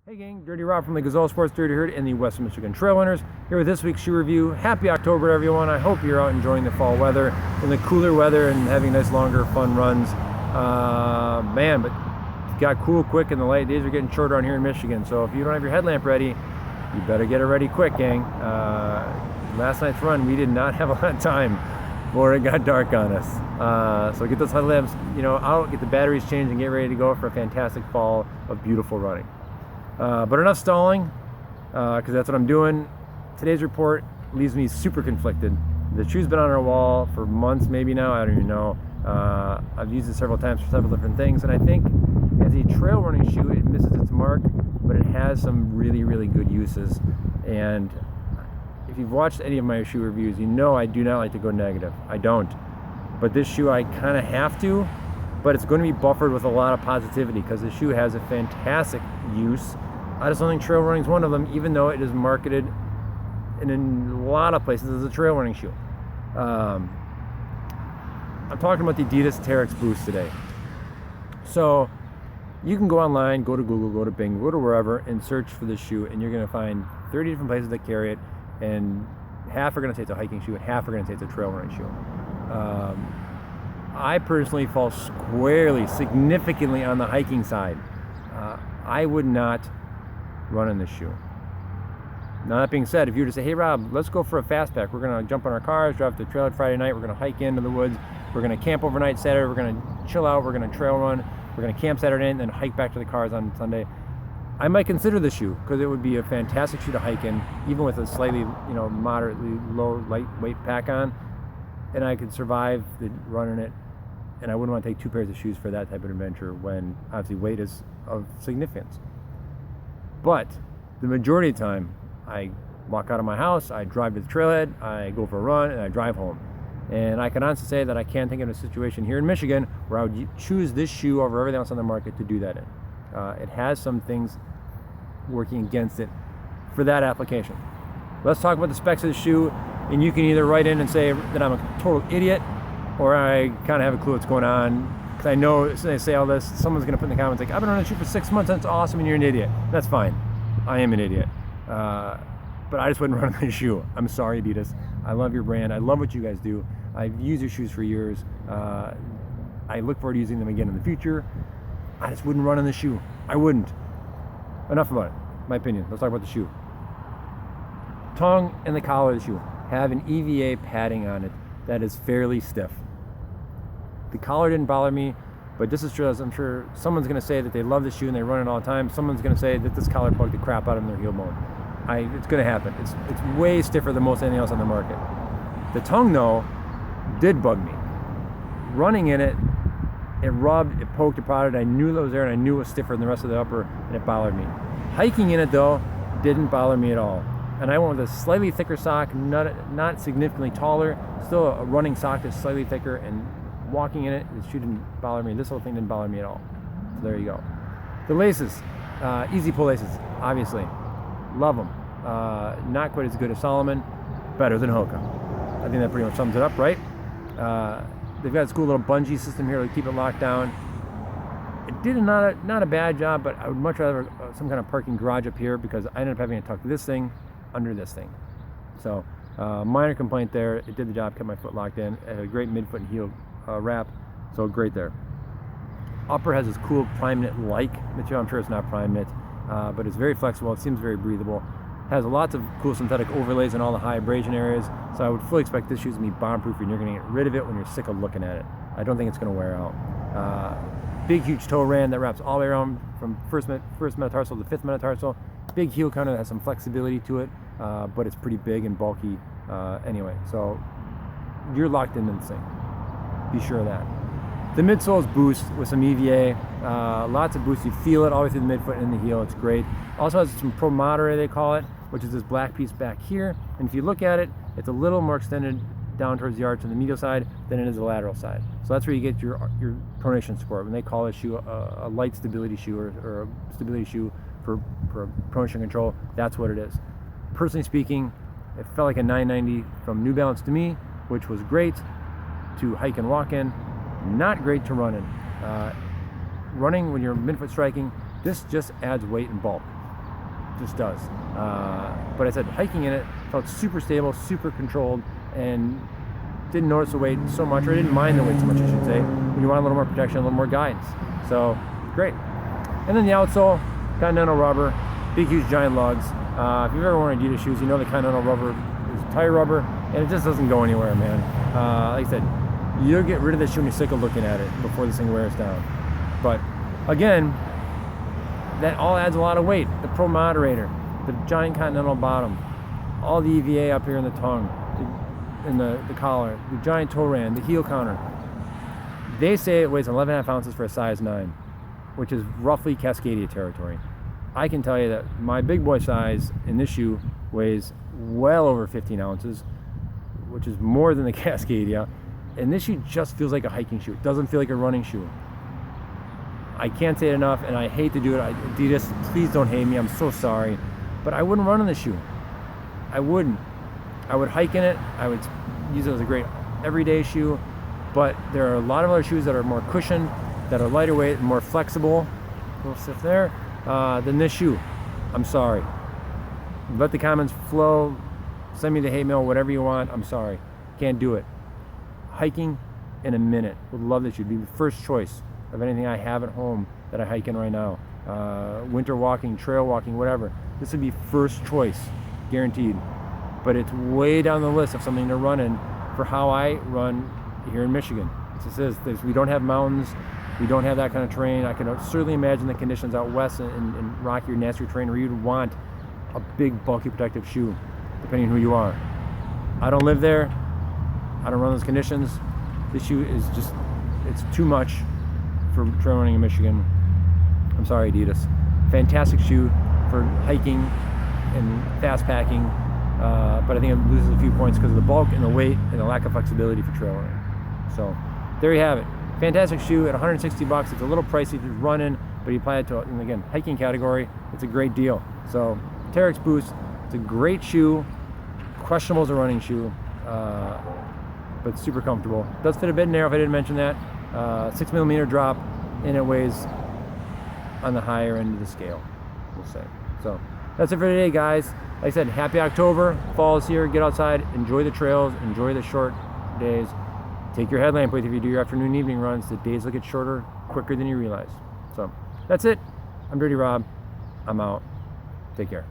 Hey gang, Dirty Rob from the Gazelle Sports Dirty Herd and the Western Michigan Trail Runners here with this week's shoe review. Happy October to everyone. I hope you're out enjoying the fall weather and the cooler weather and having nice longer fun runs. Man, but it got cool quick and the light days are getting shorter on here in Michigan. So if you don't have your headlamp ready, you better get it ready quick, gang. Last night's run, we did not have a lot of time before it got dark on us. So get those headlamps, out, get the batteries changed and get ready to go for a fantastic fall of beautiful running. But enough stalling, because that's what I'm doing. Today's report leaves me super conflicted. The shoe's been on our wall for months, maybe now, I don't even know. I've used it several times for several different things, and I think as a trail running shoe, it misses its mark, but it has some really, really good uses. And if you've watched any of my shoe reviews, you know I do not like to go negative. I don't. But this shoe, I kind of have to, but it's going to be buffered with a lot of positivity because the shoe has a fantastic use. I just don't think trail running is one of them, even though it is marketed in a lot of places as a trail running shoe. I'm talking about the Adidas Terrex Boost today. So you can go online, go to Google, go to Bing, go to wherever and search for this shoe, and you're going to find 30 different places that carry it, and half are going to say it's a hiking shoe and half are going to say it's a trail running shoe. I personally fall squarely, significantly on the hiking side. I would not run in this shoe. Now that being said, if you were to say, hey Rob, let's go for a fast pack. We're going to jump on our cars, drive to the trail Friday night, we're going to hike into the woods, we're going to camp overnight Saturday, we're going to chill out, we're going to trail run, we're going to camp Saturday and then hike back to the cars on Sunday. I might consider the shoe because it would be a fantastic shoe to hike in, even with a slightly, moderately low, lightweight pack on, and I could survive the run in it. And I wouldn't want to take two pairs of shoes for that type of adventure when obviously weight is of significance. But the majority of the time, I walk out of my house, I drive to the trailhead, I go for a run, and I drive home. And I can honestly say that I can't think of a situation here in Michigan where I would choose this shoe over everything else on the market to do that in. It has some things working against it for that application. Let's talk about the specs of the shoe, and you can either write in and say that I'm a total idiot, or I kind of have a clue what's going on. Because I know as soon as I say all this, someone's going to put in the comments like, I've been running a shoe for 6 months, that's awesome, and you're an idiot. That's fine. I am an idiot. But I just wouldn't run this shoe. I'm sorry, Adidas. I love your brand. I love what you guys do. I've used your shoes for years. I look forward to using them again in the future. I just wouldn't run in the shoe. I wouldn't. Enough about it. My opinion. Let's talk about the shoe. Tongue and the collar of the shoe have an EVA padding on it that is fairly stiff. The collar didn't bother me, but this is true, as I'm sure someone's going to say that they love the shoe and they run it all the time. Someone's going to say that this collar bugged the crap out of their heel bone. It's going to happen. It's way stiffer than most anything else on the market. The tongue, though, did bug me. Running in it, it rubbed, it poked, it prodded. I knew that was there, and I knew it was stiffer than the rest of the upper, and it bothered me. Hiking in it, though, didn't bother me at all. And I went with a slightly thicker sock, not significantly taller, still a running sock that's slightly thicker, and walking in it, the shoe didn't bother me. This whole thing didn't bother me at all. So there you go. The laces, easy pull laces, obviously. Love them. Not quite as good as Solomon, better than Hoka. I think that pretty much sums it up, right? They've got this cool little bungee system here to keep it locked down. It did not a bad job, but I would much rather some kind of parking garage up here because I ended up having to tuck this thing under this thing. So minor complaint there. It did the job, kept my foot locked in. It had a great midfoot and heel wrap, so great there. Upper has this cool prime knit-like material. I'm sure it's not prime knit, but it's very flexible. It seems very breathable. Has lots of cool synthetic overlays in all the high abrasion areas, so I would fully expect this shoe's to be bomb-proof and you're going to get rid of it when you're sick of looking at it. I don't think it's going to wear out. Big, huge toe rand that wraps all the way around from first metatarsal to fifth metatarsal. Big heel counter that has some flexibility to it, but it's pretty big and bulky anyway. So you're locked into this thing. Be sure of that. The midsole is Boost with some EVA. Lots of Boost. You feel it all the way through the midfoot and the heel. It's great. Also has some Pro Modere, they call it, which is this black piece back here. And if you look at it, it's a little more extended down towards the arch on the medial side than it is the lateral side. So that's where you get your pronation support. When they call a shoe a light stability shoe or a stability shoe for pronation control, that's what it is. Personally speaking, it felt like a 990 from New Balance to me, which was great to hike and walk in, not great to run in. Running when you're midfoot striking, this just adds weight and bulk. just does. But I said hiking in it felt super stable, super controlled, and didn't notice the weight so much, or I didn't mind the weight so much, I should say, when you want a little more protection, a little more guidance. So, great. And then the outsole, Continental rubber, big, huge, giant lugs. If you've ever worn Adidas shoes, you know the Continental rubber is tire rubber, and it just doesn't go anywhere, man. Like I said, you'll get rid of this shoe when you're sick of looking at it before this thing wears down. But, again, that all adds a lot of weight. The Pro Moderator, the giant Continental bottom, all the EVA up here in the tongue, in the collar, the giant toe ran, the heel counter. They say it weighs 11.5 ounces for a size 9, which is roughly Cascadia territory. I can tell you that my big boy size in this shoe weighs well over 15 ounces, which is more than the Cascadia. And this shoe just feels like a hiking shoe. It doesn't feel like a running shoe. I can't say it enough, and I hate to do it. Adidas, please don't hate me. I'm so sorry. But I wouldn't run in this shoe. I wouldn't. I would hike in it. I would use it as a great everyday shoe. But there are a lot of other shoes that are more cushioned, that are lighter weight, and more flexible, a little stiff there, than this shoe. I'm sorry. Let the comments flow. Send me the hate mail, whatever you want. I'm sorry. Can't do it. Hiking in a minute. Would love this shoe. It'd be the first choice of anything I have at home that I hike in right now. Winter walking, trail walking, whatever. This would be first choice, guaranteed. But it's way down the list of something to run in for how I run here in Michigan. It says we don't have mountains, we don't have that kind of terrain. I can certainly imagine the conditions out west in rockier, nastier terrain where you'd want a big, bulky, protective shoe, depending on who you are. I don't live there. I don't run those conditions. This shoe is just, it's too much for trail running in Michigan. I'm sorry, Adidas. Fantastic shoe for hiking and fast packing, but I think it loses a few points because of the bulk and the weight and the lack of flexibility for trail running. So there you have it. Fantastic shoe at $160. It's a little pricey to run in, but you apply it to, and again, hiking category, it's a great deal. So Terrex Boost, it's a great shoe. Questionable as a running shoe, but super comfortable. Does fit a bit narrow if I didn't mention that. 6mm drop, and it weighs on the higher end of the scale, we'll say. So that's it for today, guys. Like I said, happy October. Fall is here. Get outside, enjoy the trails, enjoy the short days. Take your headlamp with you if you do your afternoon, evening runs. The days will get shorter quicker than you realize. So that's it. I'm Dirty Rob. I'm out. Take care.